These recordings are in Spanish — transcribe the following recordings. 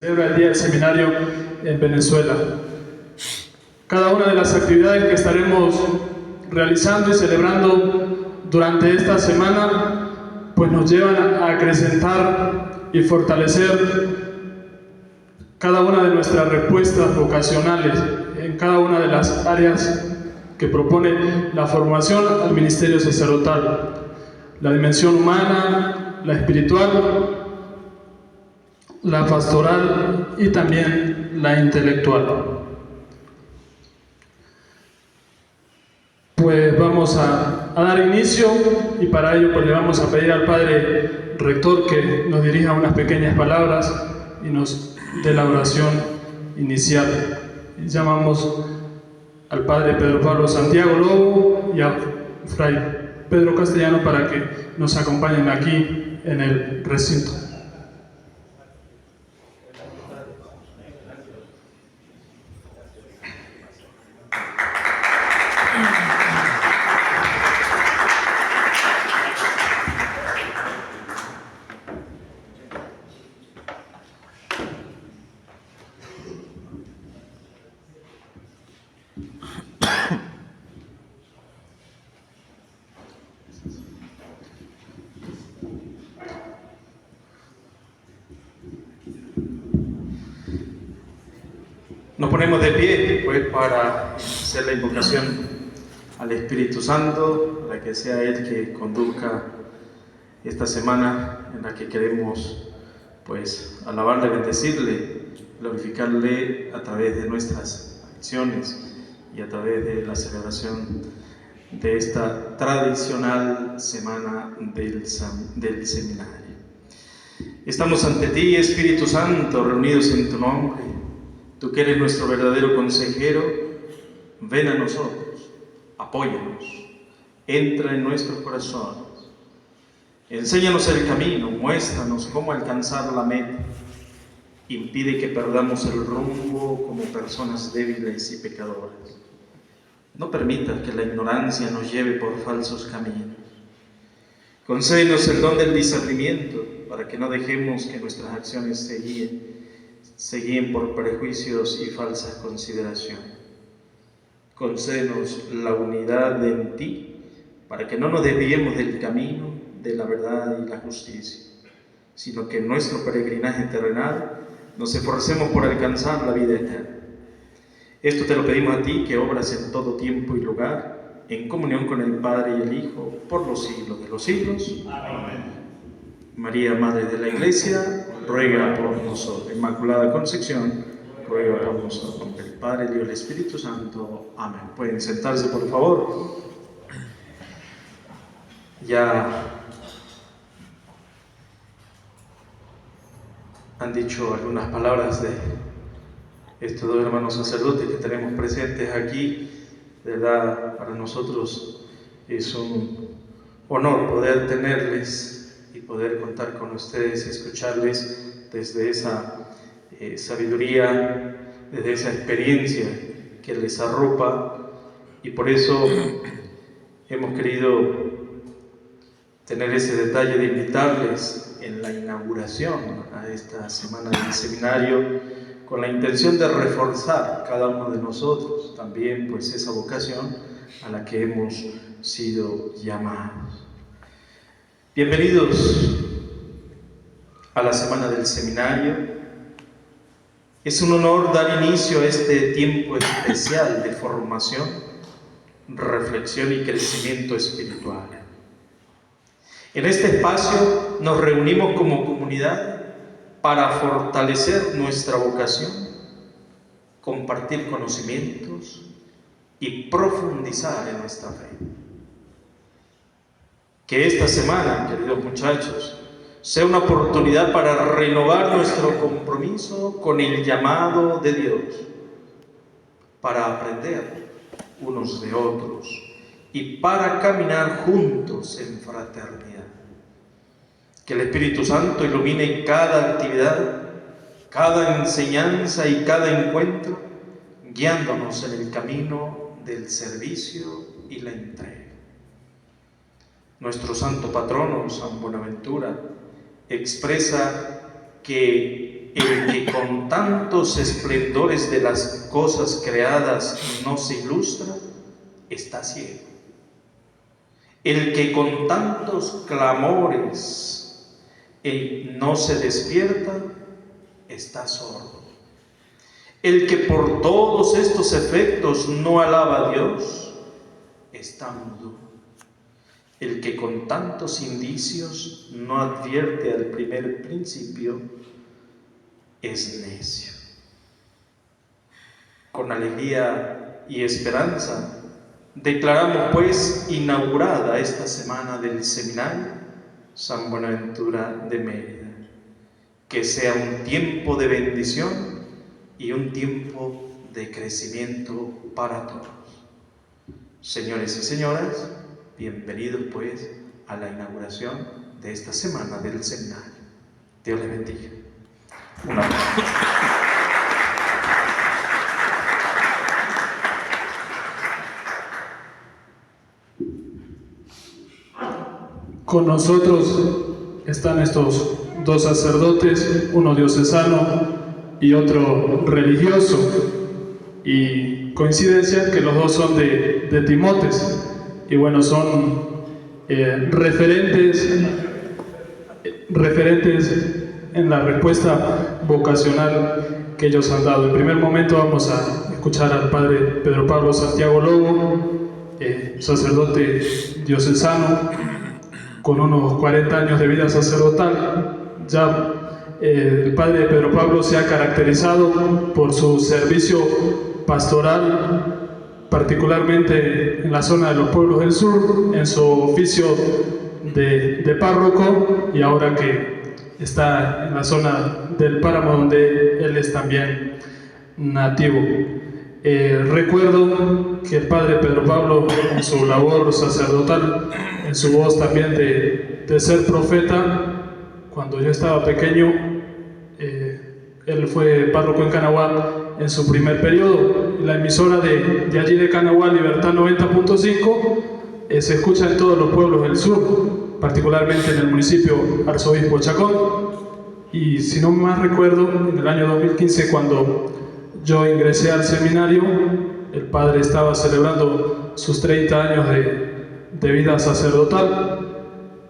Celebra el Día del Seminario en Venezuela. Cada una de las actividades que estaremos realizando y celebrando durante esta semana pues nos llevan a acrecentar y fortalecer cada una de nuestras respuestas vocacionales en cada una de las áreas que propone la formación al ministerio sacerdotal: la dimensión humana, la espiritual, la pastoral y también la intelectual. Pues vamos a dar inicio, y para ello pues le vamos a pedir al Padre Rector que nos dirija unas pequeñas palabras y nos dé la oración inicial. Y llamamos al Padre Pedro Pablo Santiago Lobo y a Fray Pedro Castellano para que nos acompañen aquí en el recinto. Nos ponemos de pie pues para hacer la invocación al Espíritu Santo, para que sea Él que conduzca esta semana en la que queremos pues alabarle, bendecirle, glorificarle a través de nuestras acciones y a través de la celebración de esta tradicional semana del seminario. Estamos ante ti, Espíritu Santo, reunidos en tu nombre. Tú que eres nuestro verdadero consejero, ven a nosotros, apóyanos, entra en nuestros corazones, enséñanos el camino, muéstranos cómo alcanzar la meta, impide que perdamos el rumbo como personas débiles y pecadoras. No permitas que la ignorancia nos lleve por falsos caminos. Concédenos el don del discernimiento para que no dejemos que nuestras acciones se guíen por prejuicios y falsas consideraciones. Concédenos la unidad en ti, para que no nos desviemos del camino de la verdad y la justicia, sino que en nuestro peregrinaje terrenal nos esforcemos por alcanzar la vida eterna. Esto te lo pedimos a ti, que obras en todo tiempo y lugar, en comunión con el Padre y el Hijo, por los siglos de los siglos. Amén. María, Madre de la Iglesia, ruega por nosotros. Inmaculada Concepción, ruega por nosotros. El Padre, el Hijo y el Espíritu Santo. Amén. Pueden sentarse, por favor. Ya han dicho algunas palabras de estos dos hermanos sacerdotes que tenemos presentes aquí. De verdad, para nosotros es un honor poder tenerles y poder contar con ustedes, escucharles desde esa sabiduría, desde esa experiencia que les arropa, y por eso hemos querido tener ese detalle de invitarles en la inauguración a esta semana del seminario, con la intención de reforzar cada uno de nosotros también pues esa vocación a la que hemos sido llamados. Bienvenidos a la semana del seminario. Es un honor dar inicio a este tiempo especial de formación, reflexión y crecimiento espiritual. En este espacio nos reunimos como comunidad para fortalecer nuestra vocación, compartir conocimientos y profundizar en nuestra fe. Que esta semana, queridos muchachos, sea una oportunidad para renovar nuestro compromiso con el llamado de Dios, para aprender unos de otros y para caminar juntos en fraternidad. Que el Espíritu Santo ilumine cada actividad, cada enseñanza y cada encuentro, guiándonos en el camino del servicio y la entrega. Nuestro santo patrono, San Buenaventura, expresa que el que con tantos esplendores de las cosas creadas no se ilustra, está ciego. El que con tantos clamores no se despierta, está sordo. El que por todos estos efectos no alaba a Dios, está mudo. El que con tantos indicios no advierte al primer principio, es necio. Con alegría y esperanza, declaramos pues inaugurada esta semana del Seminario San Buenaventura de Mérida. Que sea un tiempo de bendición y un tiempo de crecimiento para todos. Señores y señoras, bienvenidos pues a la inauguración de esta semana del Seminario. Dios les bendiga. Un aplauso. Con nosotros están estos dos sacerdotes, uno diocesano y otro religioso, y coincidencia que los dos son de Timotes, y bueno, son referentes en la respuesta vocacional que ellos han dado. En primer momento vamos a escuchar al padre Pedro Pablo Santiago Lobo, sacerdote diocesano con unos 40 años de vida sacerdotal. Ya el padre Pedro Pablo se ha caracterizado por su servicio pastoral, particularmente en la zona de los pueblos del sur, en su oficio de párroco, y ahora que está en la zona del páramo donde él es también nativo. Recuerdo que el padre Pedro Pablo, en su labor sacerdotal, en su voz también de ser profeta, cuando yo estaba pequeño, él fue párroco en Canaguá en su primer periodo. La emisora de allí de Canaguá, Libertad 90.5, se escucha en todos los pueblos del sur, particularmente en el municipio Arzobispo Chacón. Y si no más recuerdo, en el año 2015, cuando yo ingresé al seminario, el padre estaba celebrando sus 30 años de vida sacerdotal,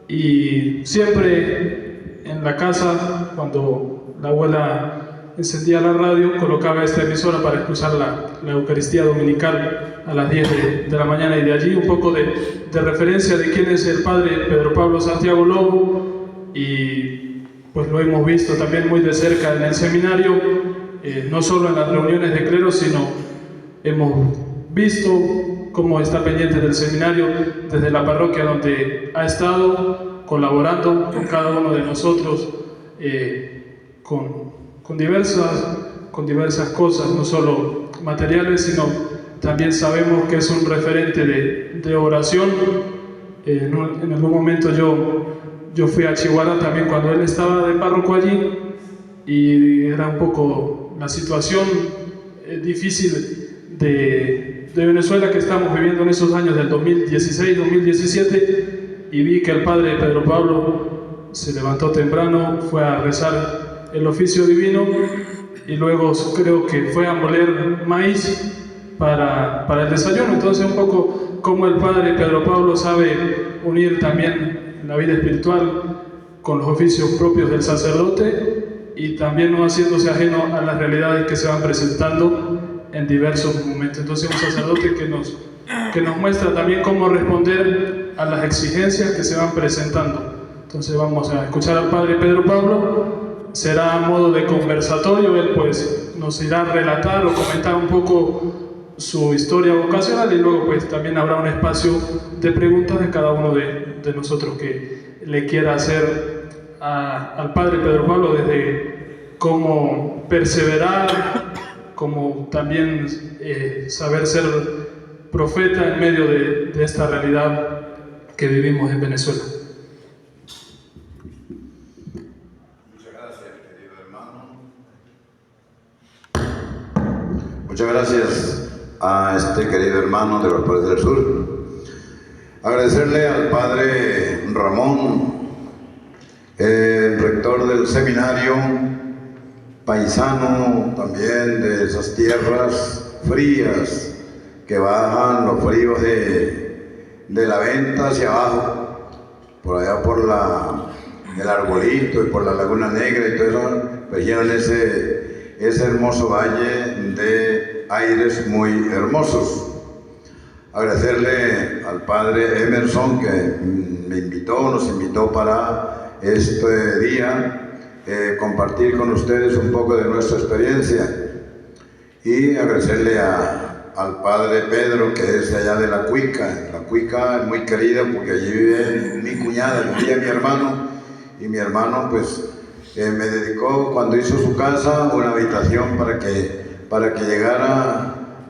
y siempre en la casa, cuando la abuela encendía la radio, colocaba esta emisora para escuchar la Eucaristía Dominical a las 10 de la mañana, y de allí un poco de referencia de quién es el padre Pedro Pablo Santiago Lobo, y pues lo hemos visto también muy de cerca en el seminario, no solo en las reuniones de clero, sino hemos visto cómo está pendiente del seminario desde la parroquia donde ha estado colaborando con cada uno de nosotros, con diversas cosas, no solo materiales, sino también sabemos que es un referente de oración. En algún momento yo fui a Chihuahua también cuando él estaba de párroco allí, y era un poco la situación difícil de Venezuela que estamos viviendo en esos años del 2016-2017, y vi que el padre Pedro Pablo se levantó temprano, fue a rezar el oficio divino, y luego creo que fue a moler maíz para el desayuno. Entonces un poco como el padre Pedro Pablo sabe unir también la vida espiritual con los oficios propios del sacerdote, y también no haciéndose ajeno a las realidades que se van presentando en diversos momentos. Entonces un sacerdote que nos muestra también cómo responder a las exigencias que se van presentando. Entonces vamos a escuchar al padre Pedro Pablo, será a modo de conversatorio, él pues nos irá a relatar o comentar un poco su historia vocacional, y luego pues también habrá un espacio de preguntas de cada uno de nosotros que le quiera hacer al padre Pedro Pablo, desde cómo perseverar, como también saber ser profeta en medio de esta realidad que vivimos en Venezuela. Muchas gracias, querido hermano. Muchas gracias a este querido hermano de los Padres del Sur. Agradecerle al padre Ramón, el rector del seminario, paisano también de esas tierras frías que bajan los fríos de la venta hacia abajo, por allá por el Arbolito y por la Laguna Negra y todo eso, veían ese hermoso valle de aires muy hermosos. Agradecerle al padre Emerson que nos invitó para este día, compartir con ustedes un poco de nuestra experiencia, y agradecerle al padre Pedro, que es de allá de La Cuica. La Cuica es muy querida porque allí vive mi cuñada, vivía mi hermano, y mi hermano pues me dedicó, cuando hizo su casa, una habitación para que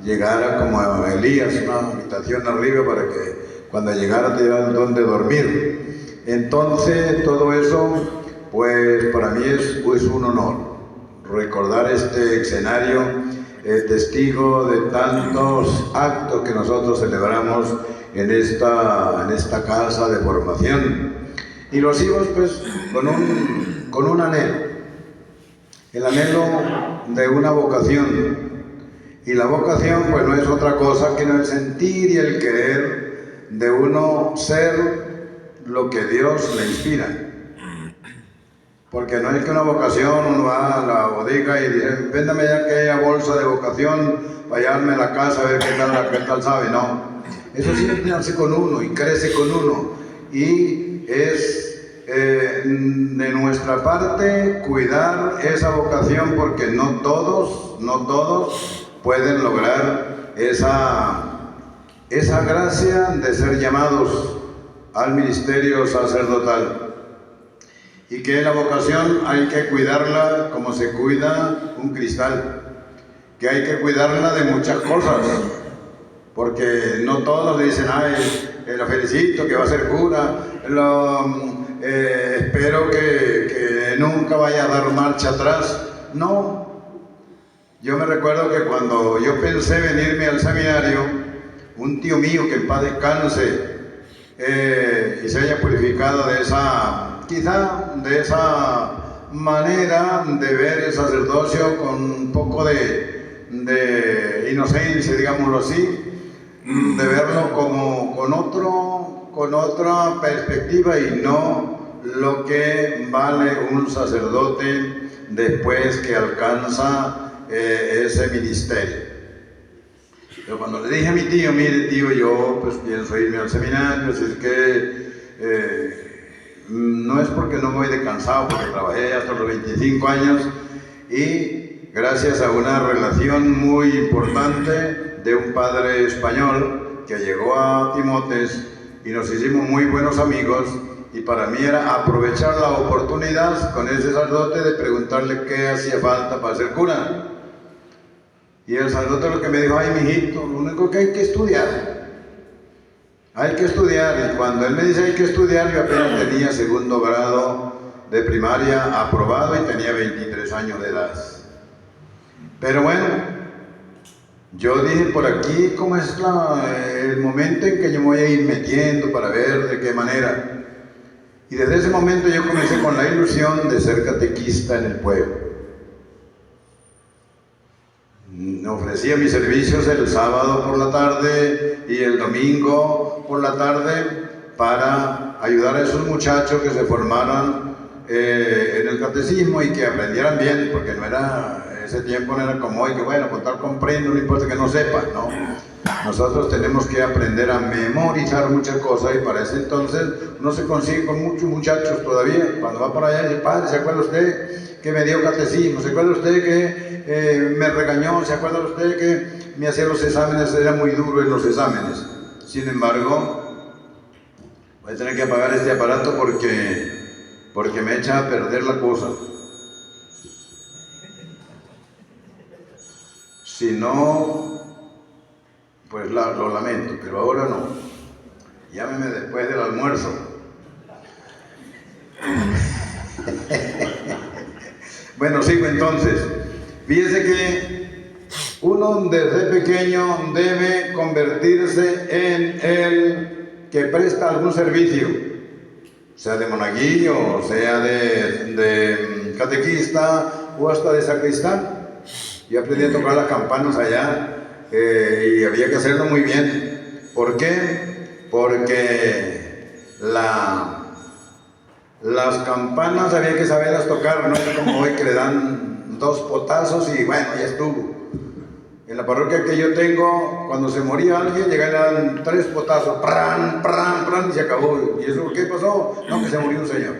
llegara como Elías, una habitación arriba para que cuando llegara tuviera donde dormir. Entonces todo eso pues para mí es un honor recordar este escenario, testigo de tantos actos que nosotros celebramos en esta casa de formación. Y los hijos pues con un anhelo, el anhelo de una vocación. Y la vocación pues no es otra cosa que el sentir y el querer de uno ser lo que Dios le inspira. Porque no es que una vocación uno va a la bodega y dice, véndame ya aquella bolsa de vocación para llevarme a la casa a ver qué tal sabe. No, eso siempre nace con uno y crece con uno, y es de nuestra parte cuidar esa vocación, porque no todos pueden lograr esa gracia de ser llamados al ministerio sacerdotal. Y que la vocación hay que cuidarla como se cuida un cristal, que hay que cuidarla de muchas cosas, porque no todos le dicen, ay, lo felicito que va a ser cura, espero que nunca vaya a dar marcha atrás. No, yo me recuerdo que cuando yo pensé venirme al seminario, un tío mío que en paz descanse y se haya purificado de esa manera de ver el sacerdocio con un poco de inocencia, digámoslo así, de verlo como con otra perspectiva y no lo que vale un sacerdote después que alcanza ese ministerio. Pero cuando le dije a mi tío, mire tío, yo pues pienso irme al seminario, así es que no es porque no me voy de cansado, porque trabajé hasta los 25 años, y gracias a una relación muy importante de un padre español que llegó a Timotes y nos hicimos muy buenos amigos, y para mí era aprovechar la oportunidad con ese sacerdote de preguntarle qué hacía falta para ser cura. Y el sacerdote lo que me dijo, ay mijito, lo único que hay que estudiar. Hay que estudiar, y cuando él me dice hay que estudiar, yo apenas tenía segundo grado de primaria aprobado y tenía 23 años de edad. Pero bueno, yo dije, por aquí, ¿cómo es el momento en que yo me voy a ir metiendo para ver de qué manera? Y desde ese momento yo comencé con la ilusión de ser catequista en el pueblo. Ofrecía mis servicios el sábado por la tarde y el domingo por la tarde para ayudar a esos muchachos que se formaran en el catecismo y que aprendieran bien, porque ese tiempo no era como hoy, que bueno, con tal comprendo, no importa que no sepa, ¿no? Nosotros tenemos que aprender a memorizar muchas cosas, y para ese entonces uno se consigue con muchos muchachos todavía. Cuando va por allá y dice, padre, ¿se acuerda usted que me dio catecismo? ¿Se acuerda usted que me regañó? ¿Se acuerda usted que me hacía los exámenes? Era muy duro en los exámenes. Sin embargo, voy a tener que apagar este aparato porque me echa a perder la cosa. Si no, pues lo lamento, pero ahora no. Llámeme después del almuerzo. Bueno, sigo entonces. Fíjese que uno desde pequeño debe convertirse en el que presta algún servicio, sea de monaguillo, sea de catequista, o hasta de sacristán. Yo aprendí a tocar las campanas allá y había que hacerlo muy bien. ¿Por qué? Porque las campanas había que saberlas tocar, no es como hoy que le dan 2 potazos y bueno, ya estuvo. En la parroquia que yo tengo, cuando se moría alguien, llegaban 3 potazos, ¡pran, pran, pran! Y se acabó. ¿Y eso qué pasó? No, que se murió un señor.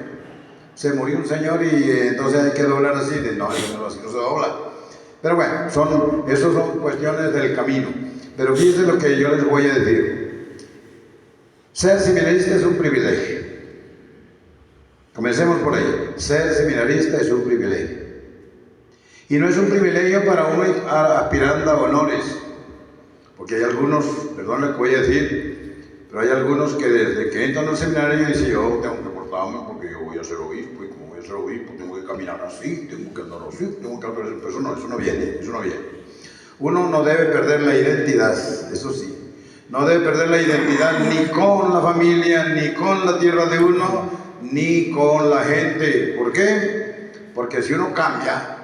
Se murió un señor y entonces hay que doblar así. No, así no se dobla. Pero bueno, eso son cuestiones del camino. Pero fíjense lo que yo les voy a decir. Ser seminarista es un privilegio. Comencemos por ahí. Ser seminarista es un privilegio. Y no es un privilegio para uno aspirando a honores. Porque hay algunos, perdón lo que voy a decir, pero hay algunos que desde que entran al seminario dicen, yo tengo que portarme porque yo voy a ser obispo, y como voy a ser obispo tengo que caminar así, tengo que andar así, tengo que hablar así. Pero eso no viene. Uno no debe perder la identidad, eso sí. No debe perder la identidad ni con la familia, ni con la tierra de uno, ni con la gente. ¿Por qué? Porque si uno cambia,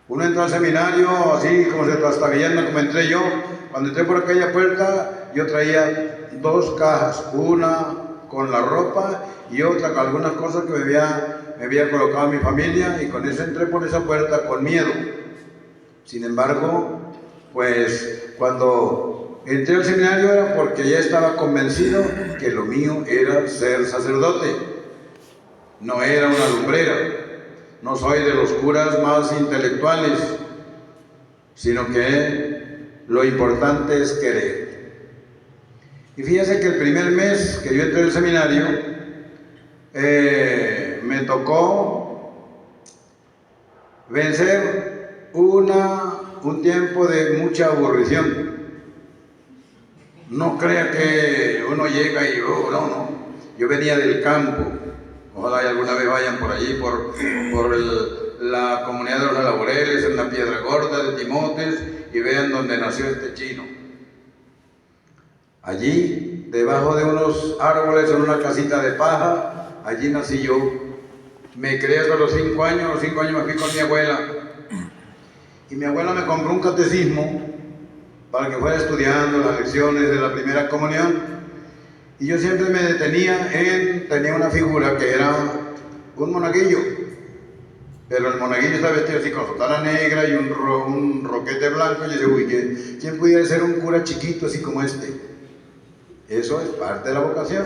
uno entra al seminario así como se trastabillando como entré yo. Cuando entré por aquella puerta, yo traía 2 cajas, una con la ropa y otra con algunas cosas que me había colocado mi familia, y con eso entré por esa puerta con miedo. Sin embargo, pues cuando entré al seminario era porque ya estaba convencido que lo mío era ser sacerdote, no era una lumbrera. No soy de los curas más intelectuales, sino que lo importante es querer. Y fíjense que el primer mes que yo entré al seminario, me tocó vencer un tiempo de mucha aburrición. No crea que uno llega y no. Yo venía del campo. Ojalá y alguna vez vayan por allí, por la comunidad de los Laureles, en la Piedra Gorda de Timotes, y vean donde nació este chino. Allí, debajo de unos árboles, en una casita de paja, allí nací yo. Me crié hasta los 5 años, a los 5 años me fui con mi abuela. Y mi abuela me compró un catecismo para que fuera estudiando las lecciones de la primera comunión. Y yo siempre me detenía tenía una figura que era un monaguillo, pero el monaguillo estaba vestido así con sotana negra y un roquete blanco, y yo digo, uy, ¿quién pudiera ser un cura chiquito así como este? Eso es parte de la vocación.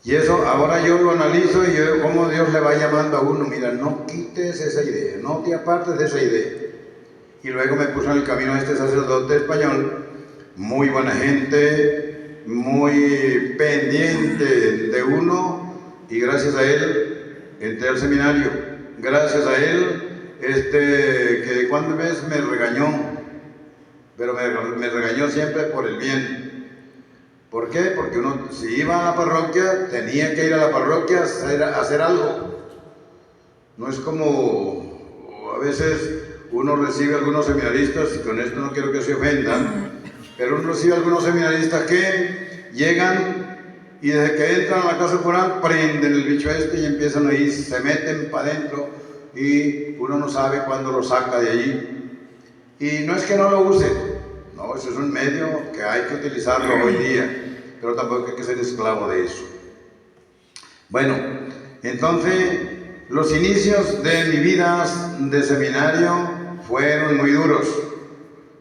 Y eso ahora yo lo analizo y yo veo cómo Dios le va llamando a uno. Mira, no quites esa idea, no te apartes de esa idea. Y luego me puso en el camino a este sacerdote español, muy buena gente, muy pendiente de uno, y gracias a él entré al seminario. Gracias a él, que cuando ves me regañó, pero me regañó siempre por el bien. ¿Por qué? Porque uno, si iba a la parroquia, tenía que ir a la parroquia a hacer algo. No es como a veces uno recibe algunos seminaristas, y con esto no quiero que se ofendan, pero uno recibe algunos seminaristas que llegan y desde que entran a la casa coral prenden el bicho y empiezan ahí, se meten para adentro, y uno no sabe cuándo lo saca de allí. Y no es que no lo use, no, eso es un medio que hay que utilizarlo hoy día, pero tampoco hay que ser esclavo de eso. Bueno, entonces los inicios de mi vida de seminario fueron muy duros.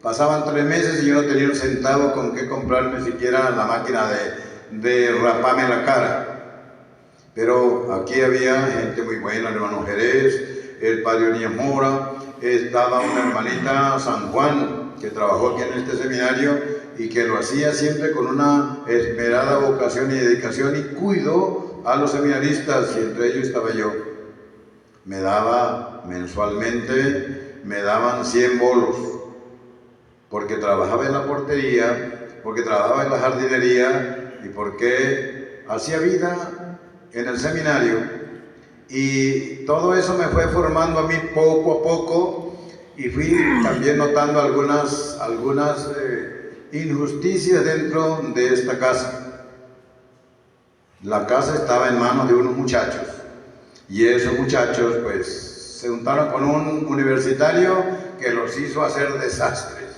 Pasaban 3 meses y yo no tenía un centavo con qué comprarme siquiera la máquina de raparme la cara. Pero aquí había gente muy buena, el hermano Jerez, el padre Onías Mora, estaba una hermanita San Juan, que trabajó aquí en este seminario y que lo hacía siempre con una esmerada vocación y dedicación, y cuidó a los seminaristas, y entre ellos estaba yo. Me daba mensualmente, me daban 100 bolos, porque trabajaba en la portería, porque trabajaba en la jardinería y porque hacía vida en el seminario. Y todo eso me fue formando a mí poco a poco, y fui también notando algunas injusticias dentro de esta casa. La casa estaba en manos de unos muchachos, y esos muchachos pues se juntaron con un universitario que los hizo hacer desastres.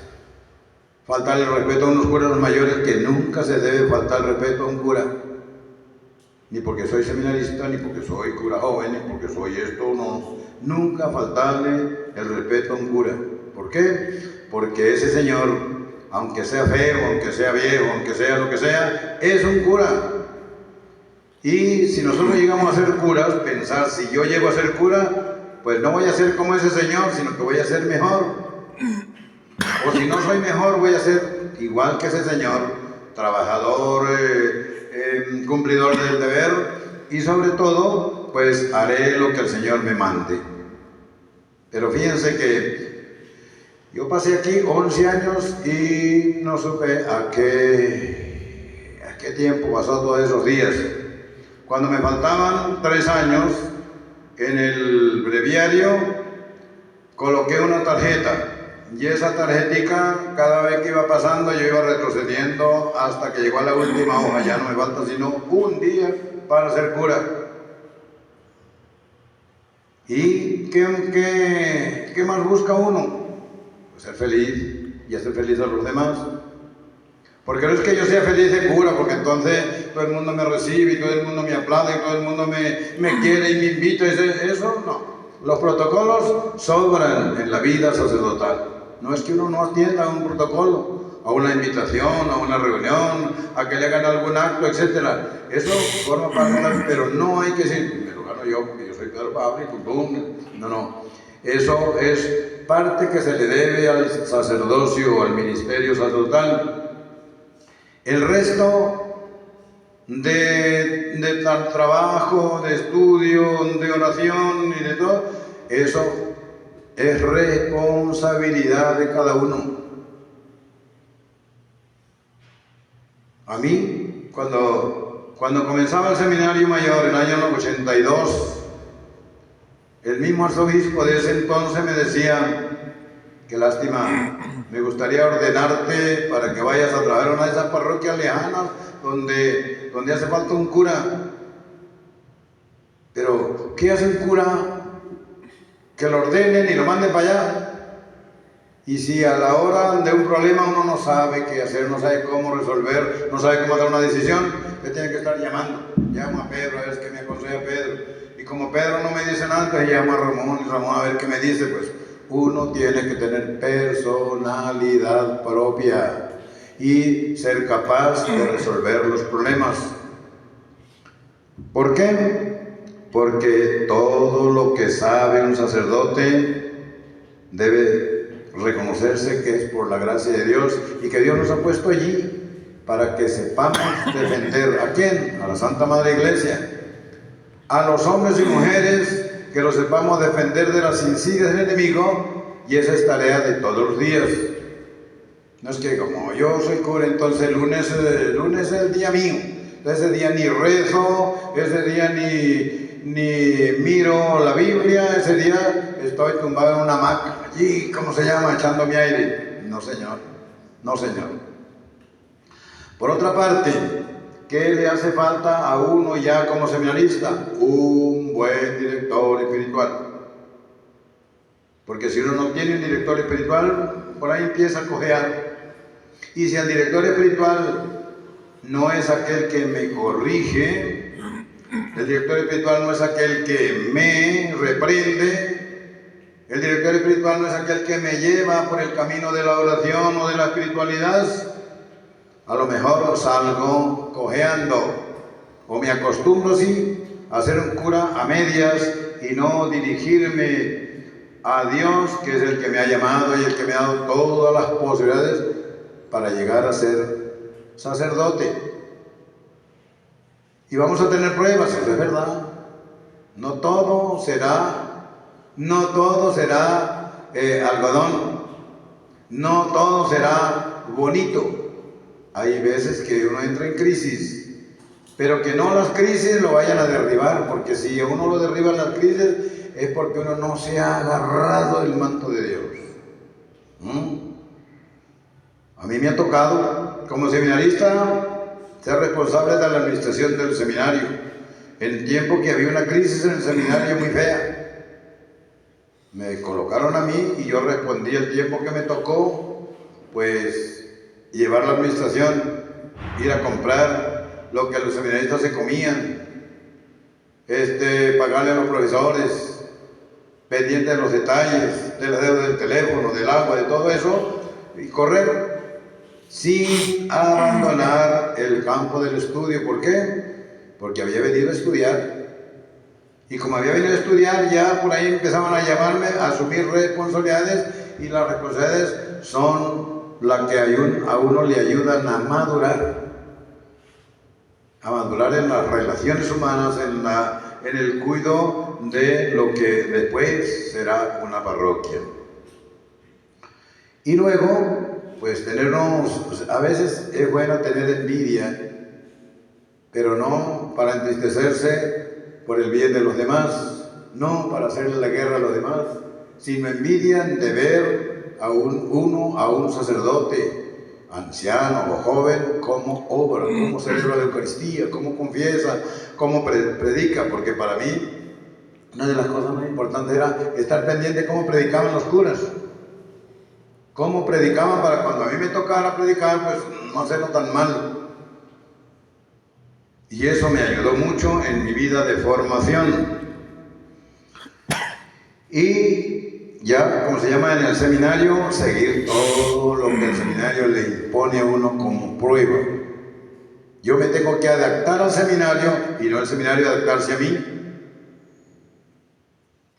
Faltarle el respeto a unos curas mayores, que nunca se debe faltar el respeto a un cura. Ni porque soy seminarista, ni porque soy cura joven, ni porque soy esto, no. Nunca faltarle el respeto a un cura. ¿Por qué? Porque ese señor, aunque sea feo, aunque sea viejo, aunque sea lo que sea, es un cura. Y si nosotros llegamos a ser curas, pensar, si yo llego a ser cura, pues no voy a ser como ese señor, sino que voy a ser mejor. O si no soy mejor, voy a ser igual que ese señor, trabajador, cumplidor del deber, y sobre todo, pues haré lo que el Señor me mande. Pero fíjense que yo pasé aquí 11 años y no supe a qué tiempo pasó todos esos días. Cuando me faltaban 3 años, en el breviario coloqué una tarjeta. Y esa tarjetica, cada vez que iba pasando, yo iba retrocediendo hasta que llegó a la última hoja. Ya no me falta sino un día para ser cura. ¿Y qué más busca uno? Pues ser feliz y hacer feliz a los demás. Porque no es que yo sea feliz de cura, porque entonces todo el mundo me recibe y todo el mundo me aplaude y todo el mundo me quiere y me invita. Eso no. Los protocolos sobran en la vida sacerdotal. No es que uno no atienda a un protocolo, a una invitación, a una reunión, a que le hagan algún acto, etc. Eso forma parte de la... Pero no hay que decir, me lo gano yo porque yo soy Pedro Pablo y pum. No. Eso es parte que se le debe al sacerdocio o al ministerio sacerdotal. El resto de trabajo, de estudio, de oración y de todo, eso es responsabilidad de cada uno. A mí, cuando comenzaba el seminario mayor, en el año 82, el mismo arzobispo de ese entonces me decía, qué lástima, me gustaría ordenarte para que vayas a trabajar a una de esas parroquias lejanas donde hace falta un cura. Pero, ¿qué hace un cura? Que lo ordenen y lo manden para allá. Y si a la hora de un problema uno no sabe qué hacer, no sabe cómo resolver, no sabe cómo dar una decisión, usted tiene que estar llamando. Llama a Pedro a ver qué me aconseja Pedro. Y como Pedro no me dice nada, pues llama a Ramón y Ramón a ver qué me dice. Pues uno tiene que tener personalidad propia y ser capaz de resolver los problemas. ¿Por qué? Porque todo lo que sabe un sacerdote debe reconocerse que es por la gracia de Dios y que Dios nos ha puesto allí para que sepamos defender ¿a quién? A la Santa Madre Iglesia, a los hombres y mujeres, que los sepamos defender de las insidias del enemigo, y esa es tarea de todos los días. No es que como yo soy cura, entonces el lunes es el día mío, ese día ni rezo, ese día ni miro la Biblia, ese día estoy tumbado en una hamaca, allí, ¿cómo se llama?, echando mi aire. No, señor. No, señor. Por otra parte, ¿qué le hace falta a uno ya como seminarista? Un buen director espiritual. Porque si uno no tiene un director espiritual, por ahí empieza a cojear. Y si el director espiritual no es aquel que me corrige, el director espiritual no es aquel que me reprende, el director espiritual no es aquel que me lleva por el camino de la oración o de la espiritualidad, a lo mejor salgo cojeando, o me acostumbro sí a ser un cura a medias y no dirigirme a Dios, que es el que me ha llamado y el que me ha dado todas las posibilidades para llegar a ser sacerdote. Y vamos a tener pruebas, eso es verdad. No todo será algodón, no todo será bonito. Hay veces que uno entra en crisis, pero que no las crisis lo vayan a derribar, porque si a uno lo derriban las crisis es porque uno no se ha agarrado del manto de Dios. A mí me ha tocado, como seminarista, ser responsable de la administración del seminario, en el tiempo que había una crisis en el seminario muy fea. Me colocaron a mí y yo respondí el tiempo que me tocó, pues llevar la administración, ir a comprar lo que los seminaristas se comían, pagarle a los profesores, pendiente de los detalles, de la deuda del teléfono, del agua, de todo eso, y correr sin abandonar el campo del estudio. ¿Por qué? Porque había venido a estudiar. Y como había venido a estudiar, ya por ahí empezaban a llamarme a asumir responsabilidades, y las responsabilidades son las que a uno le ayudan a madurar en las relaciones humanas, en el cuidado de lo que después será una parroquia. Y luego, pues a veces es bueno tener envidia, pero no para entristecerse por el bien de los demás, no para hacerle la guerra a los demás, sino envidian de ver a un sacerdote, anciano o joven, cómo obra, cómo celebra la Eucaristía, cómo confiesa, cómo predica, porque para mí una de las cosas más importantes era estar pendiente de cómo predicaban los curas, cómo predicaban para cuando a mí me tocara predicar, pues no hacerlo tan mal. Y eso me ayudó mucho en mi vida de formación. Y ya, como se llama en el seminario, seguir todo lo que el seminario le impone a uno como prueba. Yo me tengo que adaptar al seminario y no el seminario adaptarse a mí.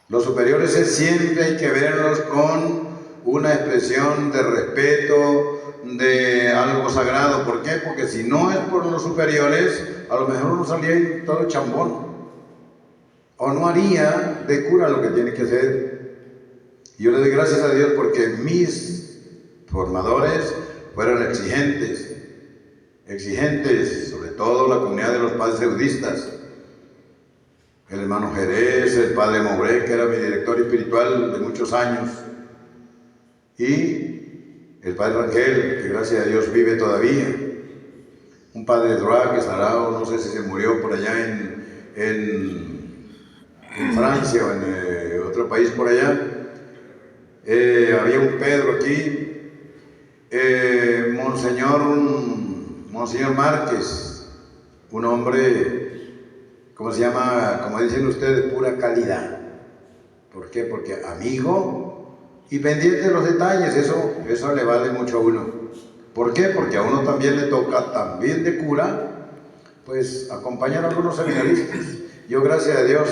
Los superiores siempre hay que verlos con una expresión de respeto, de algo sagrado. ¿Por qué? Porque si no es por los superiores, a lo mejor uno salía ahí todo chambón, o no haría de cura lo que tiene que hacer. Y yo le doy gracias a Dios porque mis formadores fueron exigentes, sobre todo la comunidad de los padres eudistas, el hermano Jerez, el padre Mobré, que era mi director espiritual de muchos años, y el padre Rangel, que gracias a Dios vive todavía, un padre Droit que estará, o no sé si se murió por allá en Francia o en otro país por allá. Había un Pedro aquí, Monseñor Márquez, un hombre, ¿cómo se llama? Como dicen ustedes, pura calidad. ¿Por qué? Porque amigo y pendiente de los detalles, eso le vale mucho a uno. ¿Por qué? Porque a uno también le toca, también de cura, pues acompañar a algunos seminaristas. Yo, gracias a Dios,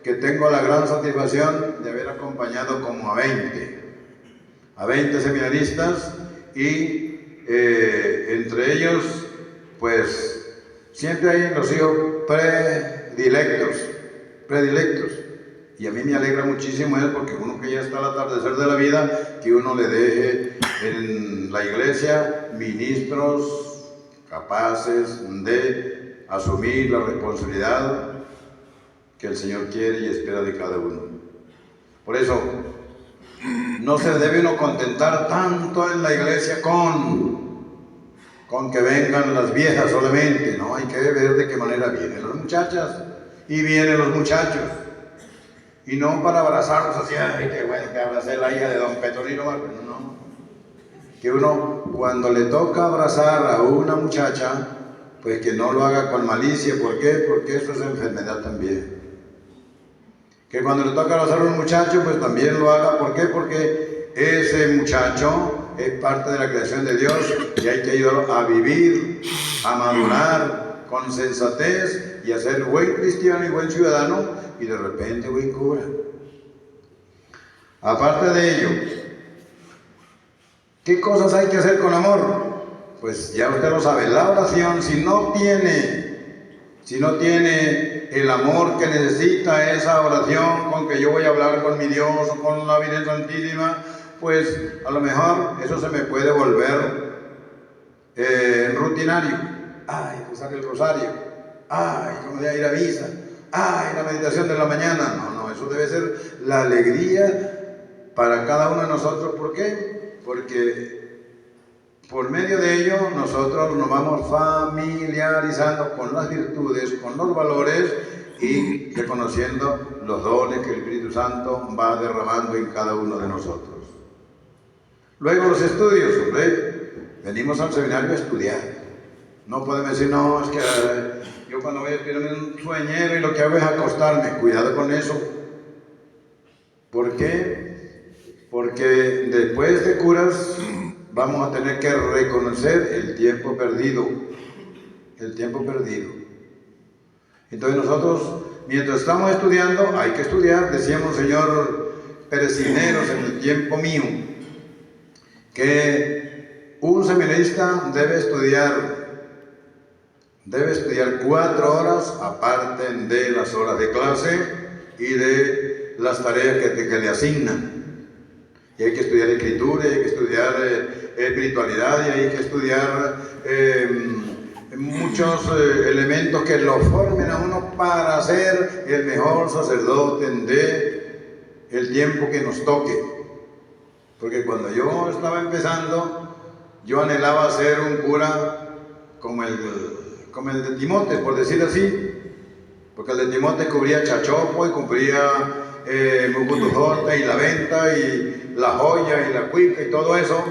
que tengo la gran satisfacción de haber acompañado como a 20 seminaristas, y entre ellos, pues siempre hay los hijos predilectos. Y a mí me alegra muchísimo eso, porque uno que ya está al atardecer de la vida, que uno le deje en la iglesia ministros capaces de asumir la responsabilidad que el Señor quiere y espera de cada uno. Por eso, no se debe uno contentar tanto en la iglesia con que vengan las viejas solamente, no, hay que ver de qué manera vienen las muchachas y vienen los muchachos. Y no para abrazarlos así, ay, qué bueno que abracé la hija de don Petrolino, no. Que uno, cuando le toca abrazar a una muchacha, pues que no lo haga con malicia. ¿Por qué? Porque eso es enfermedad también. Que cuando le toca abrazar a un muchacho, pues también lo haga. ¿Por qué? Porque ese muchacho es parte de la creación de Dios y hay que ayudarlo a vivir, a madurar con sensatez y a ser buen cristiano y buen ciudadano, y de repente buen cura. Aparte de ello, ¿qué cosas hay que hacer con amor? Pues ya usted lo sabe, la oración, si no tiene el amor que necesita esa oración, con que yo voy a hablar con mi Dios o con la Virgen Santísima, pues a lo mejor eso se me puede volver rutinario. Ay, rezar el rosario. Ay, como de ir a misa. Ay, la meditación de la mañana. No, eso debe ser la alegría para cada uno de nosotros. ¿Por qué? Porque por medio de ello nosotros nos vamos familiarizando con las virtudes, con los valores, y reconociendo los dones que el Espíritu Santo va derramando en cada uno de nosotros. Luego los estudios, hombre, venimos al seminario a estudiar. No podemos decir, no, es que yo cuando voy a estudiar un sueñero y lo que hago es acostarme. Cuidado con eso. ¿Por qué? Porque después de curas vamos a tener que reconocer el tiempo perdido. El tiempo perdido. Entonces nosotros, mientras estamos estudiando, hay que estudiar. Decíamos, Señor Pérez Cisneros, en el tiempo mío, que un seminarista debe estudiar 4 horas aparte de las horas de clase y de las tareas que le asignan. Y hay que estudiar escritura, y hay que estudiar espiritualidad, y hay que estudiar muchos elementos que lo formen a uno para ser el mejor sacerdote de el tiempo que nos toque. Porque cuando yo estaba empezando, yo anhelaba ser un cura como el de Timote, por decir así, porque el de Timote cubría Chachopo y cubría Mucutujorte y la Venta y la Joya y la Cuica y todo eso.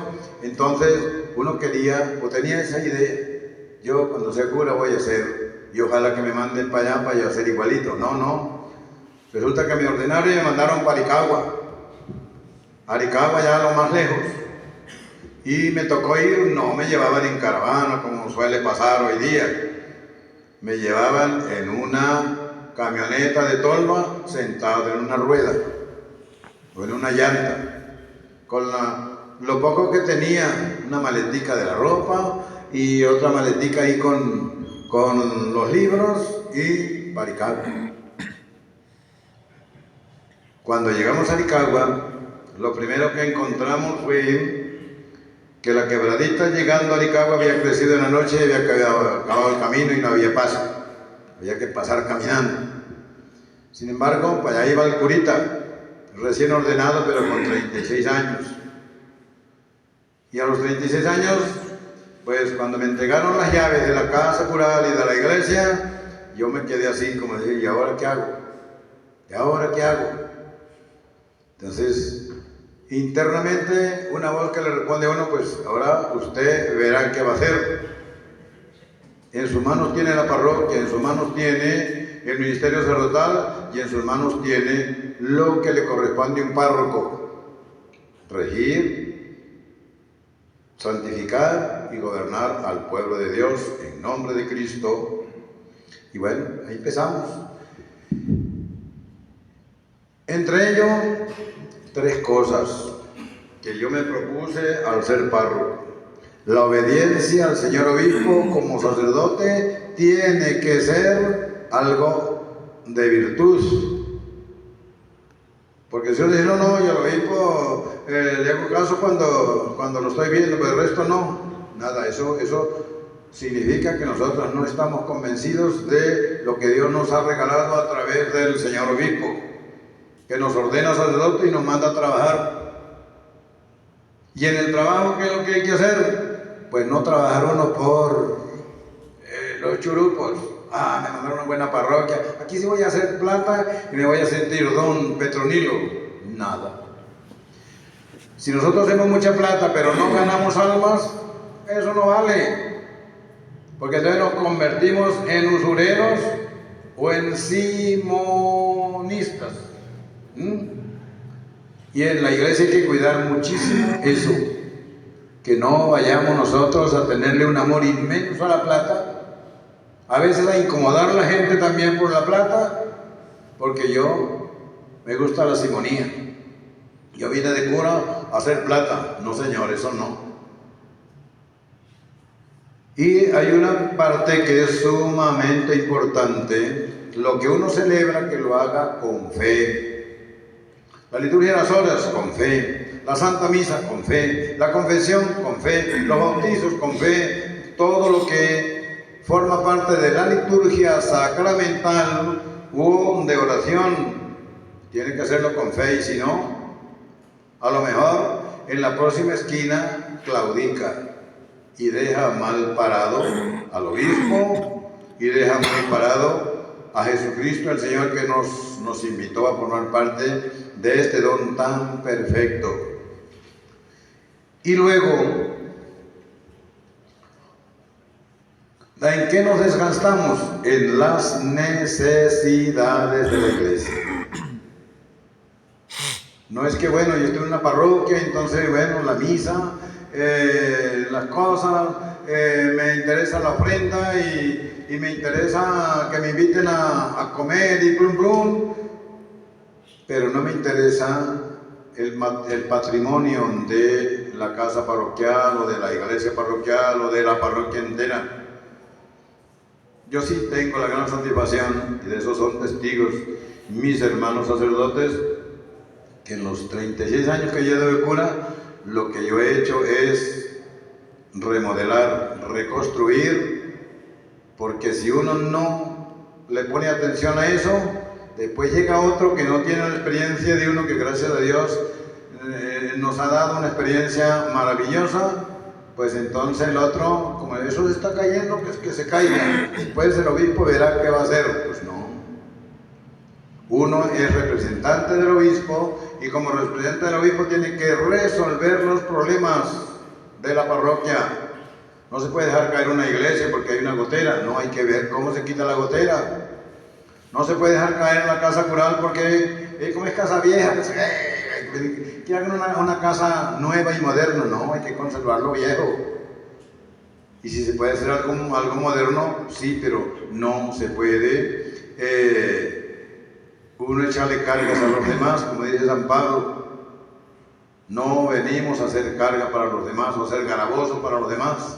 Entonces uno quería o tenía esa idea, yo cuando sea cura voy a ser, y ojalá que me manden para allá para yo ser igualito. No, resulta que me ordenaron y me mandaron para Aricagua ya lo más lejos, y me tocó ir. No me llevaban en caravana como suele pasar hoy día, me llevaban en una camioneta de tolva sentado en una rueda o en una llanta, con lo poco que tenía, una maletica de la ropa y otra maletica ahí con los libros y para Aricagua. Cuando llegamos a Aricagua, lo primero que encontramos fue que la quebradita llegando a Aricagua había crecido en la noche y había acabado el camino y no había paso. Había que pasar caminando. Sin embargo, para allá iba el curita, recién ordenado, pero con 36 años. Y a los 36 años, pues cuando me entregaron las llaves de la casa cural y de la iglesia, yo me quedé así, como decir, ¿y ahora qué hago? ¿Y ahora qué hago? Entonces, internamente, una voz que le responde a uno, pues ahora usted verá qué va a hacer. En sus manos tiene la parroquia, en sus manos tiene el ministerio sacerdotal y en sus manos tiene lo que le corresponde a un párroco: regir, santificar y gobernar al pueblo de Dios en nombre de Cristo. Y bueno, ahí empezamos. Entre ellos, 3 cosas que yo me propuse al ser párroco. La obediencia al señor obispo como sacerdote tiene que ser algo de virtud. Porque si uno dice, no, yo al obispo le hago caso cuando lo estoy viendo, pero el resto no. Nada, eso significa que nosotros no estamos convencidos de lo que Dios nos ha regalado a través del señor obispo, que nos ordena sacerdote y nos manda a trabajar. Y en el trabajo, ¿qué es lo que hay que hacer? Pues no trabajar uno por los churupos. Me mandaron una buena parroquia, aquí sí voy a hacer plata y me voy a sentir don Petronilo. Nada. Si nosotros hacemos mucha plata pero no ganamos almas, eso no vale. Porque entonces nos convertimos en usureros o en simonistas. Y en la iglesia hay que cuidar muchísimo eso, que no vayamos nosotros a tenerle un amor inmenso a la plata, a veces a incomodar a la gente también por la plata, porque yo me gusta la simonía. Yo vine de cura a hacer plata. No, señor, eso no. Y hay una parte que es sumamente importante: lo que uno celebra, que lo haga con fe. La liturgia de las horas, con fe. La Santa Misa, con fe. La confesión, con fe. Los bautizos, con fe. Todo lo que forma parte de la liturgia sacramental o de oración, tiene que hacerlo con fe. Y si no, a lo mejor en la próxima esquina claudica y deja mal parado al obispo y deja mal parado a Jesucristo el Señor, que nos invitó a formar parte de este don tan perfecto. Y luego, ¿en qué nos desgastamos? En las necesidades de la iglesia. No es que, bueno, yo estoy en una parroquia, entonces, bueno, la misa, las cosas, me interesa la ofrenda y me interesa que me inviten a comer y plum plum, pero no me interesa el patrimonio de la casa parroquial o de la iglesia parroquial o de la parroquia entera. Yo sí tengo la gran satisfacción, y de eso son testigos mis hermanos sacerdotes, que en los 36 años que llevo de cura, lo que yo he hecho es remodelar, reconstruir, porque si uno no le pone atención a eso, después llega otro que no tiene la experiencia de uno, que gracias a Dios nos ha dado una experiencia maravillosa, pues entonces el otro, como eso se está cayendo, pues que se caiga, después el obispo verá qué va a hacer. Pues no. Uno es representante del obispo y como representante del obispo tiene que resolver los problemas de la parroquia. No se puede dejar caer una iglesia porque hay una gotera, no, hay que ver cómo se quita la gotera. No se puede dejar caer la casa cural porque como es casa vieja, pues, que hagan una casa nueva y moderna, no, hay que conservar lo viejo. Y si se puede hacer algo moderno, sí, pero no se puede uno echarle cargas a los demás, como dice San Pablo. No venimos a hacer carga para los demás o a ser garabosos para los demás,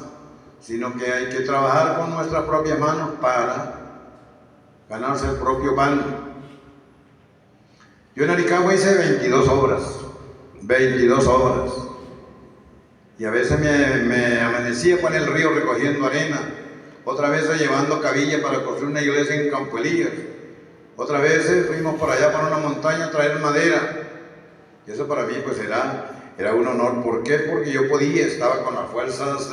sino que hay que trabajar con nuestras propias manos para ganarse el propio pan. Yo en Aricagua hice 22 obras, y a veces me amanecía por el río recogiendo arena, otra vez llevando cabilla para construir una iglesia en Campo Elías, otra vez fuimos por allá para una montaña a traer madera, y eso para mí pues era un honor. ¿Por qué? Porque yo estaba con las fuerzas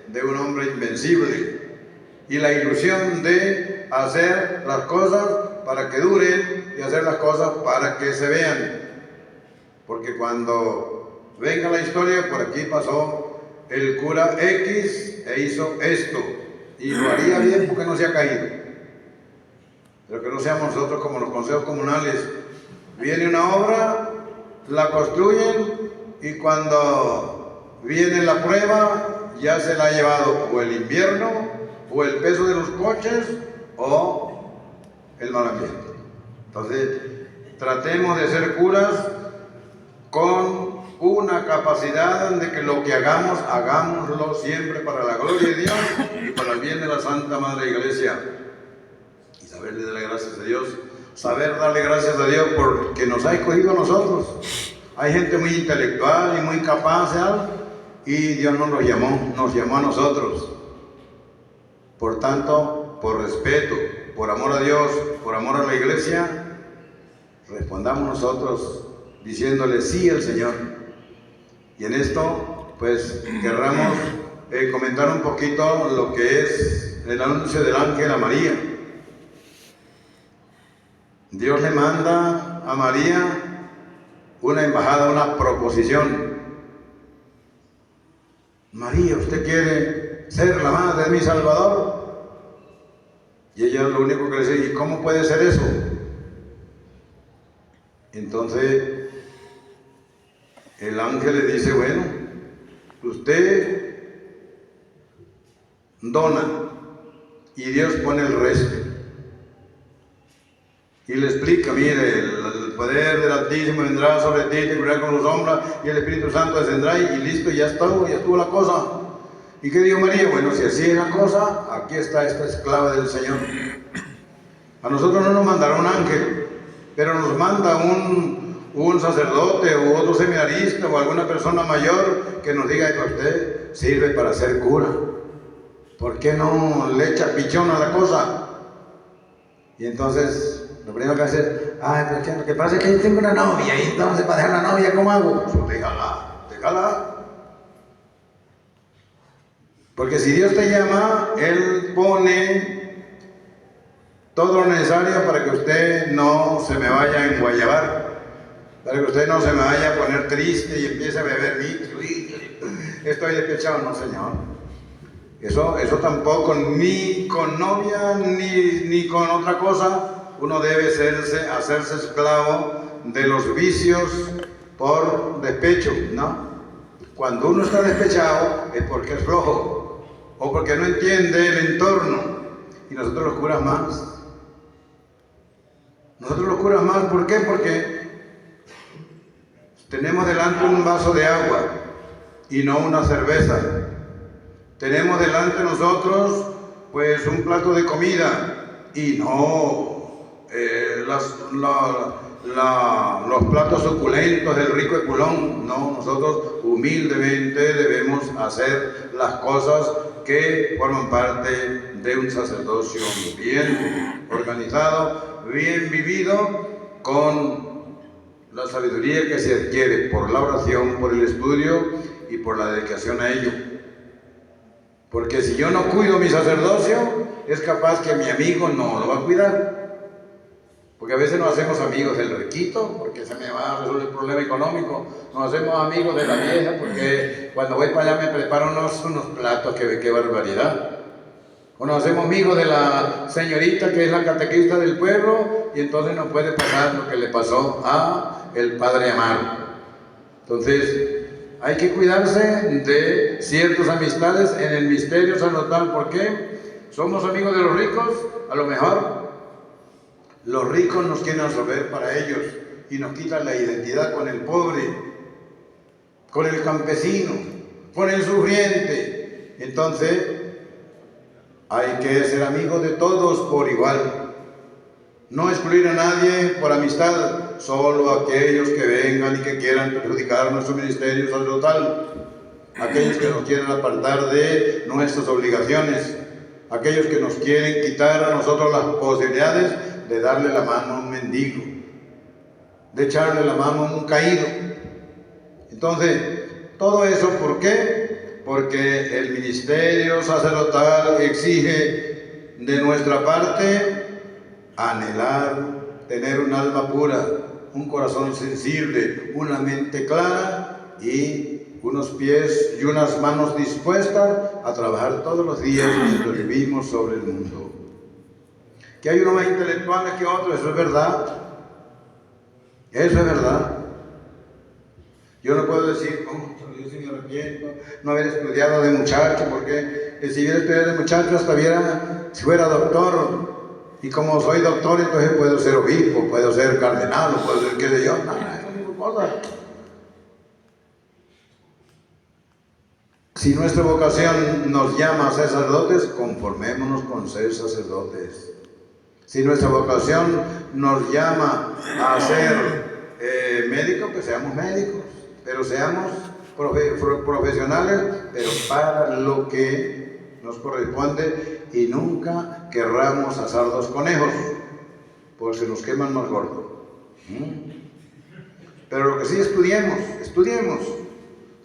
de un hombre invencible, y la ilusión de hacer las cosas para que duren y hacer las cosas para que se vean. Porque cuando venga la historia, por aquí pasó el cura X e hizo esto, y lo haría bien porque no se ha caído. Pero que no seamos nosotros como los consejos comunales. Viene una obra, la construyen, y cuando viene la prueba, ya se la ha llevado o el invierno, o el peso de los coches, o el mal ambiente. Entonces, tratemos de ser curas con una capacidad de que lo que hagamos, hagámoslo siempre para la gloria de Dios y para el bien de la Santa Madre Iglesia. Y saberle darle gracias a Dios, saber darle gracias a Dios porque nos ha escogido a nosotros. Hay gente muy intelectual y muy capaz, ¿sabes? Y Dios nos llamó a nosotros. Por tanto, por respeto, por amor a Dios, por amor a la Iglesia, respondamos nosotros diciéndole sí al Señor. Y en esto, pues, querramos comentar un poquito lo que es el anuncio del ángel a María. Dios le manda a María una embajada, una proposición. María, ¿usted quiere ser la madre de mi Salvador? Y ella lo único que le dice, ¿y cómo puede ser eso? Entonces el ángel le dice, bueno, usted dona y Dios pone el resto. Y le explica, mire, el poder del Altísimo vendrá sobre ti, te cubrirá con los sombras, y el Espíritu Santo descenderá, y listo, ya estuvo la cosa. ¿Y qué dijo María? Bueno, si así es la cosa, aquí está esta esclava del Señor. A nosotros no nos mandará un ángel, pero nos manda un sacerdote o otro seminarista o alguna persona mayor que nos diga, usted sirve para ser cura. ¿Por qué no le echa pichón a la cosa? Y entonces lo primero que hace, pero lo que pasa es que yo tengo una novia, y entonces para dejar la novia, ¿cómo hago? Pues déjala. Porque si Dios te llama, Él pone todo lo necesario para que usted no se me vaya a enguayabar, para que usted no se me vaya a poner triste y empiece a beber litro. Estoy despechado, no señor. Eso tampoco, ni con novia, ni con otra cosa, uno debe hacerse esclavo de los vicios por despecho, ¿no? Cuando uno está despechado es porque es flojo o porque no entiende el entorno. Y nosotros los curas más. Nosotros los curas más, ¿por qué? Porque tenemos delante un vaso de agua y no una cerveza. Tenemos delante nosotros pues un plato de comida y no los platos suculentos del rico Eculón. No, nosotros humildemente debemos hacer las cosas que forman parte de un sacerdocio bien organizado, bien vivido, con la sabiduría que se adquiere por la oración, por el estudio y por la dedicación a ello. Porque si yo no cuido mi sacerdocio, es capaz que mi amigo no lo va a cuidar. Porque a veces nos hacemos amigos del riquito, porque se me va a resolver el problema económico. Nos hacemos amigos de la vieja, porque cuando voy para allá me preparo unos platos, qué barbaridad. O nos hacemos amigos de la señorita que es la catequista del pueblo, y entonces nos puede pasar lo que le pasó a el padre Amaro. Entonces, hay que cuidarse de ciertas amistades en el misterio sacerdotal. ¿Por qué? Somos amigos de los ricos, a lo mejor los ricos nos quieren absorber para ellos y nos quitan la identidad con el pobre, con el campesino, con el sufriente. Entonces, hay que ser amigos de todos por igual. No excluir a nadie por amistad, solo aquellos que vengan y que quieran perjudicar nuestro ministerio sacerdotal, aquellos que nos quieren apartar de nuestras obligaciones, aquellos que nos quieren quitar a nosotros las posibilidades de darle la mano a un mendigo, de echarle la mano a un caído. Entonces, todo eso, ¿por qué? Porque el ministerio sacerdotal exige de nuestra parte anhelar, tener un alma pura, un corazón sensible, una mente clara y unos pies y unas manos dispuestas a trabajar todos los días mientras vivimos sobre el mundo. Que hay unos más intelectuales que otros, eso es verdad. Eso es verdad. Yo no puedo decir, yo sí me arrepiento, no haber estudiado de muchacho, porque si hubiera estudiado de muchacho hasta si fuera doctor. Y como soy doctor, entonces puedo ser obispo, puedo ser cardenal, puedo ser qué sé yo. Nada, esas son cosas. Si nuestra vocación nos llama a ser sacerdotes, conformémonos con ser sacerdotes. Si nuestra vocación nos llama a ser médicos, pues seamos médicos, pero seamos profesionales, pero para lo que nos corresponde, y nunca querramos asar dos conejos, porque se nos queman más gordos. Pero lo que sí estudiemos,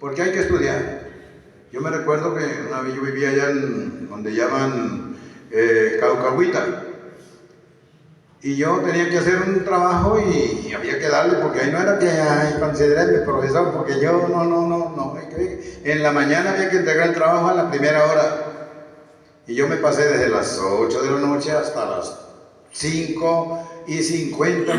porque hay que estudiar. Yo me recuerdo que una vez yo vivía allá en donde llaman Caucahuita, y yo tenía que hacer un trabajo y había que darle, porque ahí no era que considerarme profesor, porque yo no. En la mañana había que entregar el trabajo a la primera hora. Y yo me pasé desde las 8 de la noche hasta las 5:50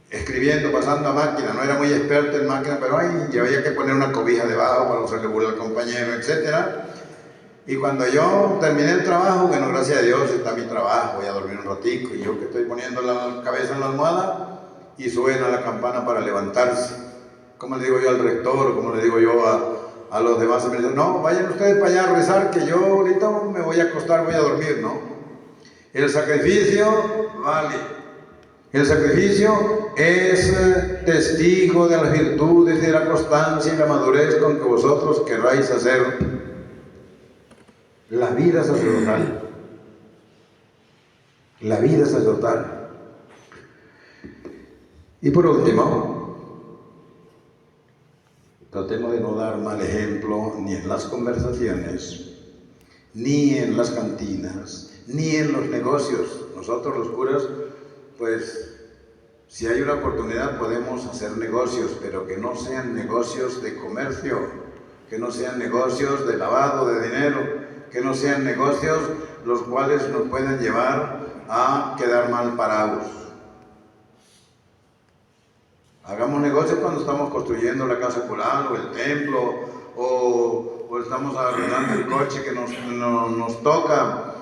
escribiendo, pasando a máquina. No era muy experto en máquina, pero ya había que poner una cobija debajo para no hacerle burla al compañero, etc. Y cuando yo terminé el trabajo, bueno, gracias a Dios está mi trabajo, voy a dormir un ratico, y yo que estoy poniendo la cabeza en la almohada y suena la campana para levantarse. ¿Cómo le digo yo al rector? ¿Cómo le digo yo a los demás? Me dicen, no, vayan ustedes para allá a rezar, que yo ahorita me voy a acostar, voy a dormir. No, el sacrificio vale. El sacrificio es testigo de las virtudes, de la constancia y la madurez con que vosotros querráis hacer la vida sacerdotal. La vida sacerdotal. Y por último, tratemos de no dar mal ejemplo ni en las conversaciones, ni en las cantinas, ni en los negocios. Nosotros los curas, pues, si hay una oportunidad podemos hacer negocios, pero que no sean negocios de comercio, que no sean negocios de lavado de dinero, que no sean negocios los cuales nos pueden llevar a quedar mal parados. Hagamos negocios cuando estamos construyendo la casa cural o el templo, o estamos arreglando el coche que nos toca,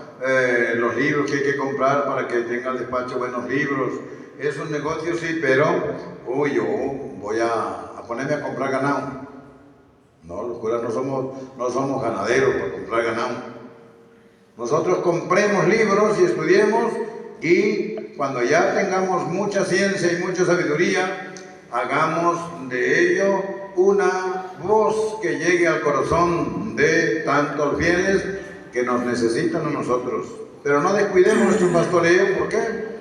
los libros que hay que comprar para que tenga el despacho buenos libros. Es un negocio, sí, pero yo voy a ponerme a comprar ganado. No, los curas no somos ganaderos por comprar ganado. Nosotros compremos libros y estudiemos, y cuando ya tengamos mucha ciencia y mucha sabiduría, hagamos de ello una voz que llegue al corazón de tantos fieles que nos necesitan a nosotros. Pero no descuidemos nuestro pastoreo. ¿Por qué?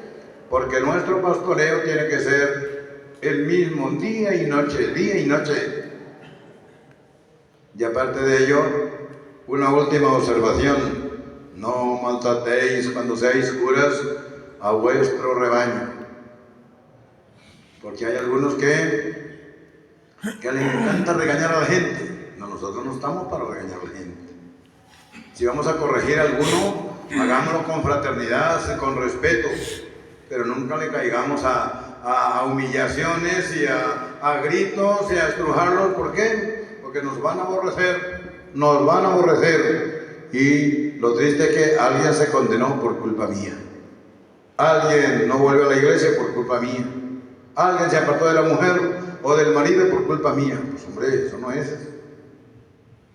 Porque nuestro pastoreo tiene que ser el mismo día y noche, día y noche. Y aparte de ello, una última observación: no maltratéis cuando seáis curas a vuestro rebaño, porque hay algunos que les encanta regañar a la gente. No, nosotros no estamos para regañar a la gente. Si vamos a corregir a alguno, hagámoslo con fraternidad, con respeto, pero nunca le caigamos a humillaciones y a gritos y a estrujarlos. ¿Por qué? Porque nos van a aborrecer, y lo triste es que alguien se condenó por culpa mía, alguien no volvió a la iglesia por culpa mía, alguien se apartó de la mujer o del marido por culpa mía. Pues hombre, eso no es.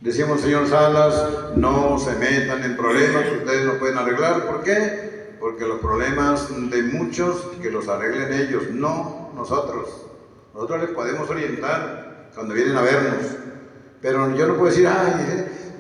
Decíamos, señor Salas, no se metan en problemas que ustedes no pueden arreglar. ¿Por qué? Porque los problemas de muchos que los arreglen ellos, no nosotros. Nosotros les podemos orientar cuando vienen a vernos, pero yo no puedo decir,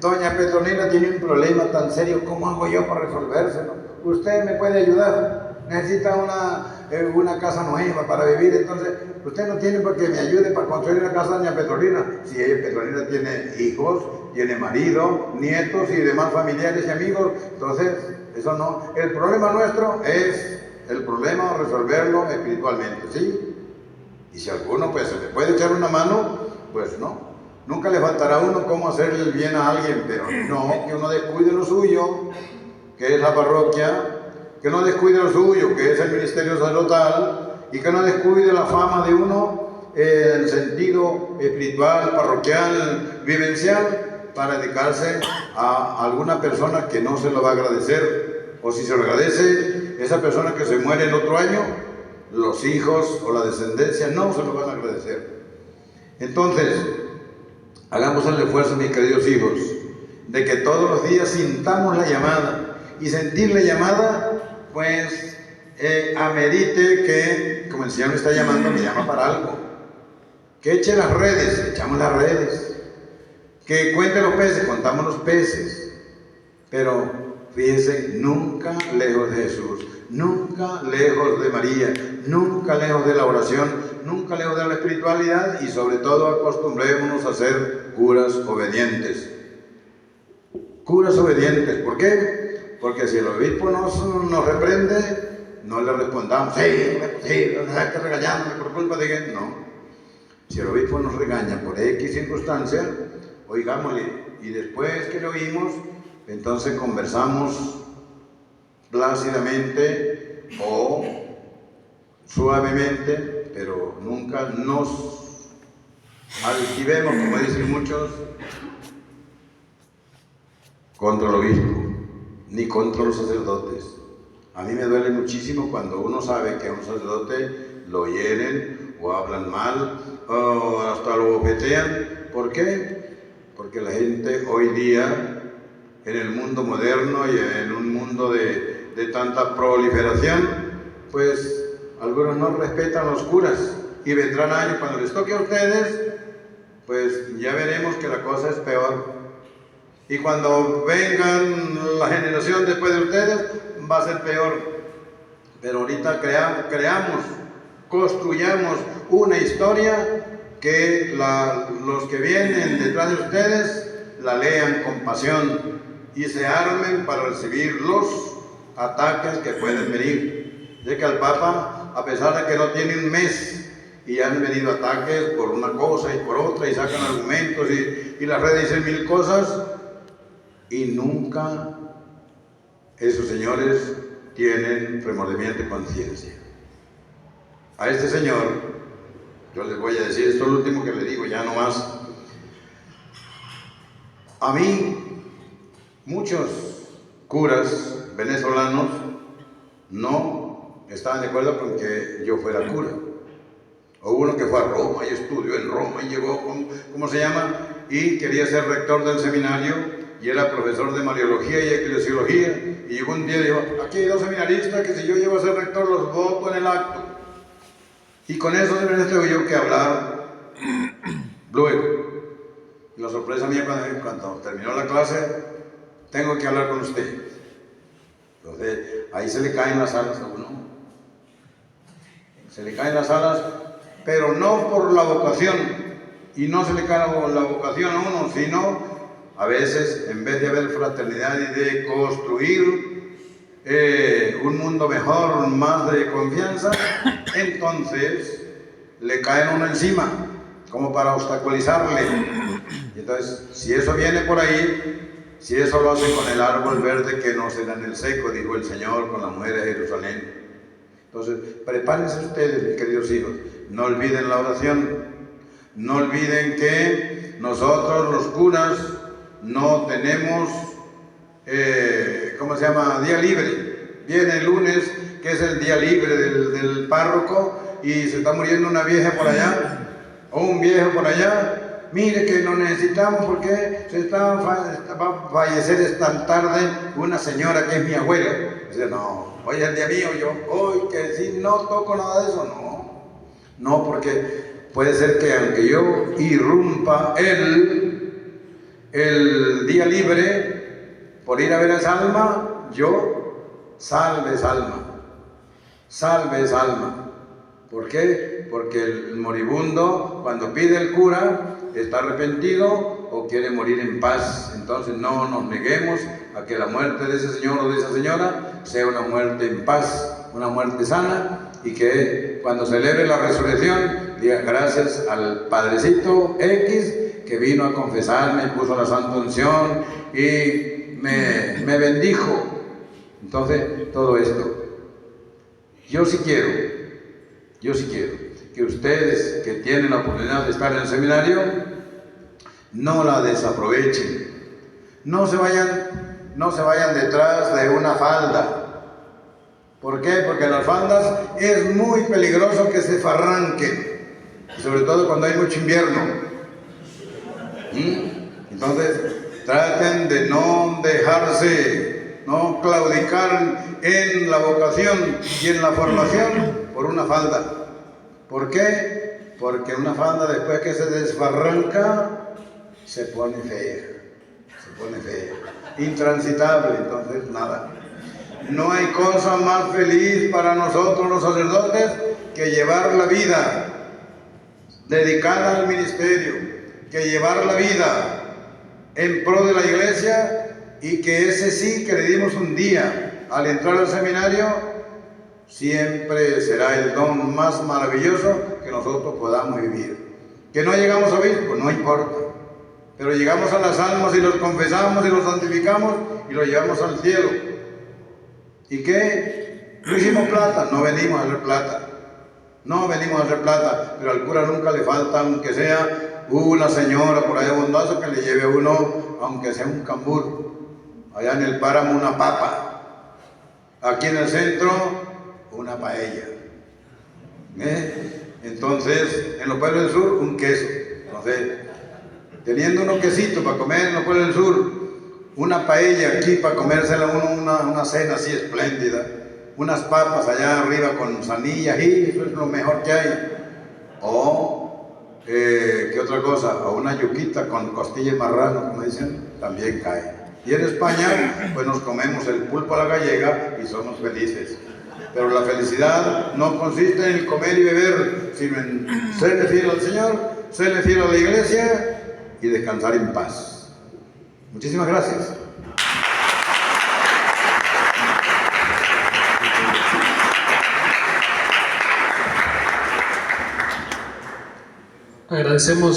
doña Petronila tiene un problema tan serio, ¿cómo hago yo para resolvérselo? Usted me puede ayudar, necesita una casa nueva para vivir, entonces usted no tiene por qué me ayude para construir una casa, doña Petronila. Si ella, Petronila, tiene hijos, tiene marido, nietos y demás familiares y amigos, entonces eso no. El problema nuestro es el problema resolverlo espiritualmente, ¿sí? Y si alguno pues se le puede echar una mano, pues no. Nunca le faltará a uno cómo hacerle el bien a alguien, pero no que uno descuide lo suyo, que es la parroquia, que no descuide lo suyo, que es el ministerio sacerdotal, y que no descuide la fama de uno en el sentido espiritual, parroquial, vivencial, para dedicarse a alguna persona que no se lo va a agradecer. O si se lo agradece, esa persona que se muere el otro año, los hijos o la descendencia no se lo van a agradecer. Entonces, hagamos el esfuerzo, mis queridos hijos, de que todos los días sintamos la llamada, y sentir la llamada, pues, amerite que, como el Señor me está llamando, me llama para algo. Que eche las redes, echamos las redes. Que cuente los peces, contamos los peces. Pero, fíjense, nunca lejos de Jesús, nunca lejos de María, nunca lejos de la oración, nunca lejos de la espiritualidad, y sobre todo acostumbrémonos a ser curas obedientes. Curas obedientes, ¿por qué? Porque si el obispo nos reprende, no le respondamos, sí, está regañándome por culpa de que no. Si el obispo nos regaña por X circunstancia, oigámosle, y después que lo oímos, entonces conversamos plácidamente o suavemente, pero nunca nos altivemos, como dicen muchos, contra el obispo, ni contra los sacerdotes. A mí me duele muchísimo cuando uno sabe que a un sacerdote lo hieren o hablan mal o hasta lo bofetean. ¿Por qué? Porque la gente hoy día, en el mundo moderno y en un mundo de tanta proliferación, pues algunos no respetan a los curas, y vendrán años cuando les toque a ustedes, pues ya veremos que la cosa es peor. Y cuando vengan la generación después de ustedes, va a ser peor. Pero ahorita creamos, construyamos una historia que los que vienen detrás de ustedes la lean con pasión y se armen para recibir los ataques que pueden venir. De que al Papa, a pesar de que no tiene un mes, y han venido ataques por una cosa y por otra, y sacan argumentos, y las redes dicen mil cosas, y nunca esos señores tienen remordimiento de conciencia. A este señor, yo les voy a decir, esto es lo último que le digo, ya no más. A mí, muchos curas venezolanos no estaban de acuerdo con que yo fuera cura. Hubo uno que fue a Roma y estudió en Roma y llegó, ¿cómo se llama? Y quería ser rector del seminario y era profesor de Mariología y Eclesiología. Y llegó un día y dijo, aquí hay dos seminaristas que si yo llego a ser rector los voto en el acto. Y con eso tengo yo que hablar luego. Y la sorpresa mía cuando terminó la clase, tengo que hablar con usted. Entonces, ahí se le caen las alas a uno. Se le caen las alas, pero no por la vocación. Y no se le cae la vocación a uno, sino a veces, en vez de haber fraternidad y de construir un mundo mejor, más de confianza, entonces le caen uno encima, como para obstaculizarle. Y entonces, si eso viene por ahí, si eso lo hacen con el árbol verde que no será en el seco, dijo el Señor con la mujer de Jerusalén. Entonces, prepárense ustedes, mis queridos hijos, no olviden la oración, no olviden que nosotros los curas no tenemos, ¿cómo se llama?, día libre. Viene el lunes, que es el día libre del párroco, y se está muriendo una vieja por allá, o un viejo por allá. Mire que lo necesitamos porque va a fallecer tan tarde una señora que es mi abuela. Dice, no, hoy es el día mío, yo hoy que sí no toco nada de eso, no, porque puede ser que aunque yo irrumpa el día libre por ir a ver a esa alma, yo salve esa alma. ¿Por qué? Porque el moribundo, cuando pide el cura, está arrepentido o quiere morir en paz. Entonces no nos neguemos a que la muerte de ese señor o de esa señora sea una muerte en paz, una muerte sana, y que cuando celebre la resurrección diga gracias al Padrecito X que vino a confesarme, puso la santa unción y me bendijo. Entonces, todo esto. Yo sí quiero que ustedes que tienen la oportunidad de estar en el seminario no la desaprovechen, no se vayan detrás de una falda. ¿Por qué? Porque en las faldas es muy peligroso que se farranquen, sobre todo cuando hay mucho invierno. Entonces traten de no dejarse, no claudicar en la vocación y en la formación por una falda. ¿Por qué? Porque una falda después que se desbarranca se pone fea, intransitable. Entonces nada, no hay cosa más feliz para nosotros los sacerdotes que llevar la vida dedicada al ministerio, que llevar la vida en pro de la iglesia, y que ese sí que le dimos un día al entrar al seminario siempre será el don más maravilloso que nosotros podamos vivir. Que no llegamos a obispo, no importa, pero llegamos a las almas y los confesamos y los santificamos y los llevamos al cielo. ¿Y qué? No hicimos plata, no venimos a hacer plata, pero al cura nunca le falta, aunque sea una señora por ahí bondazo, que le lleve a uno, aunque sea un cambur, allá en el páramo una papa, aquí en el centro una paella, entonces en los pueblos del sur un queso. Entonces, teniendo unos quesitos para comer en los pueblos del sur, una paella aquí para comérsela una cena así espléndida, unas papas allá arriba con sanillas, y eso es lo mejor que hay. O ¿qué otra cosa? O una yuquita con costilla de marrano, como dicen, también cae. Y en España pues nos comemos el pulpo a la gallega y somos felices. Pero la felicidad no consiste en el comer y beber, sino en serle fiel al Señor, serle fiel a la iglesia y descansar en paz. Muchísimas gracias. Agradecemos